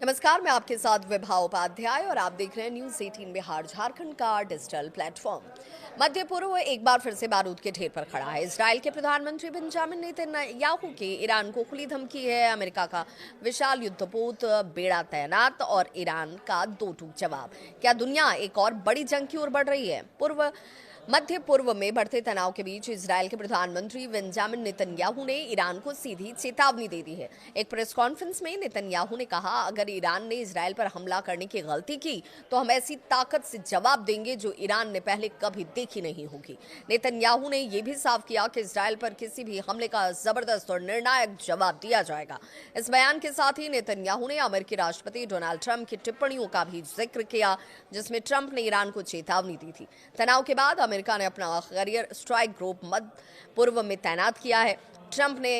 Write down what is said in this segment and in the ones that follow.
नमस्कार, मैं आपके साथ विभा उपाध्याय और आप देख रहे हैं न्यूज 18 बिहार झारखंड का डिजिटल प्लेटफॉर्म। मध्य पूर्व एक बार फिर से बारूद के ढेर पर खड़ा है। इजराइल के प्रधानमंत्री बेंजामिन नेतन्याहू की ईरान को खुली धमकी है। अमेरिका का विशाल युद्धपोत बेड़ा तैनात और ईरान का दो टूक जवाब। क्या दुनिया एक और बड़ी जंग की ओर बढ़ रही है? मध्य पूर्व में बढ़ते तनाव के बीच इजराइल के प्रधानमंत्री बेंजामिन नेतन्याहू ने ईरान को सीधी चेतावनी दे दी है। एक प्रेस कॉन्फ्रेंस में नेतन्याहू ने कहा, अगर ईरान ने इजराइल पर हमला करने की गलती की तो हम ऐसी ताकत से जवाब देंगे जो ईरान ने पहले कभी देखी नहीं होगी। नेतन्याहू ने यह भी साफ किया कि इजराइल पर किसी भी हमले का जबरदस्त और निर्णायक जवाब दिया जाएगा। इस बयान के साथ ही नेतन्याहू ने अमेरिकी राष्ट्रपति डोनाल्ड ट्रंप की टिप्पणियों का भी जिक्र किया, जिसमें ट्रंप ने ईरान को चेतावनी दी थी। तनाव के बाद अमेरिका ने अपना करियर स्ट्राइक ग्रुप मध्य पूर्व में तैनात किया है। ट्रंप ने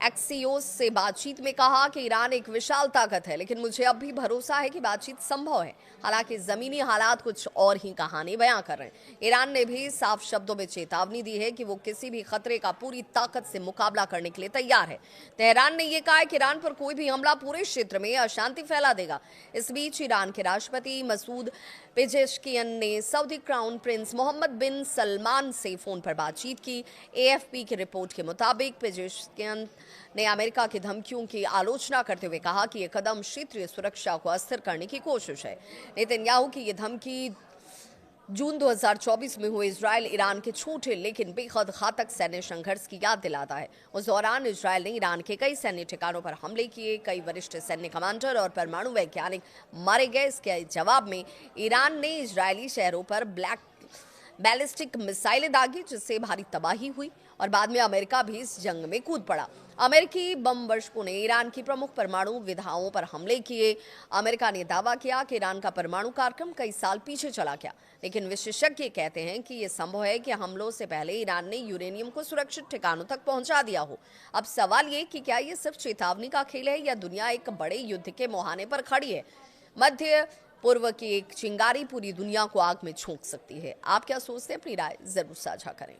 एक्सियोस से बातचीत में कहा कि ईरान एक विशाल ताकत है, लेकिन मुझे अब भी भरोसा है कि बातचीत संभव है। हालांकि जमीनी हालात कुछ और ही कहानी बयां कर रहे हैं। ईरान ने भी साफ शब्दों में चेतावनी दी है कि वो किसी भी खतरे का पूरी ताकत से मुकाबला करने के लिए तैयार है। तेहरान ने यह कहा है कि ईरान पर कोई भी हमला पूरे क्षेत्र में अशांति फैला देगा। इस बीच ईरान के राष्ट्रपति मसूद पेजेश्कियन ने सऊदी क्राउन प्रिंस मोहम्मद बिन सलमान से फोन पर बातचीत की। एएफपी की रिपोर्ट के मुताबिक पेजेश्कियन ने अमेरिका की धमकियों की आलोचना करते हुए कहा कि यह कदम क्षेत्रीय सुरक्षा को अस्थिर करने की कोशिश है। नेतन्याहू की यह धमकी जून 2024 में हुए इजराइल ईरान के छोटे लेकिन बेहद घातक सैन्य संघर्ष की याद दिलाता है। उस दौरान इजराइल ने ईरान के कई सैन्य ठिकानों पर हमले किए, कई वरिष्ठ सैन्य कमांडर और परमाणु वैज्ञानिक मारे गए। इसके जवाब में ईरान ने इजरायली शहरों पर बैलिस्टिक मिसाइलें दागी, जिससे भारी तबाही हुई और बाद में अमेरिका भी इस जंग में कूद पड़ा। अमेरिकी बम वर्षकों ने ईरान की प्रमुख परमाणु विधाओं पर हमले किए। अमेरिका ने दावा किया कि ईरान का परमाणु कार्यक्रम कई साल पीछे चला गया, लेकिन विशेषज्ञ कहते हैं कि यह संभव है कि हमलों से पहले ईरान ने यूरेनियम को सुरक्षित ठिकानों तक पहुंचा दिया हो। अब सवाल ये कि क्या ये सिर्फ चेतावनी का खेल है या दुनिया एक बड़े युद्ध के मुहाने पर खड़ी है? मध्य पूर्व की एक चिंगारी पूरी दुनिया को आग में झोंक सकती है। आप क्या सोचते हैं? अपनी राय जरूर साझा करें।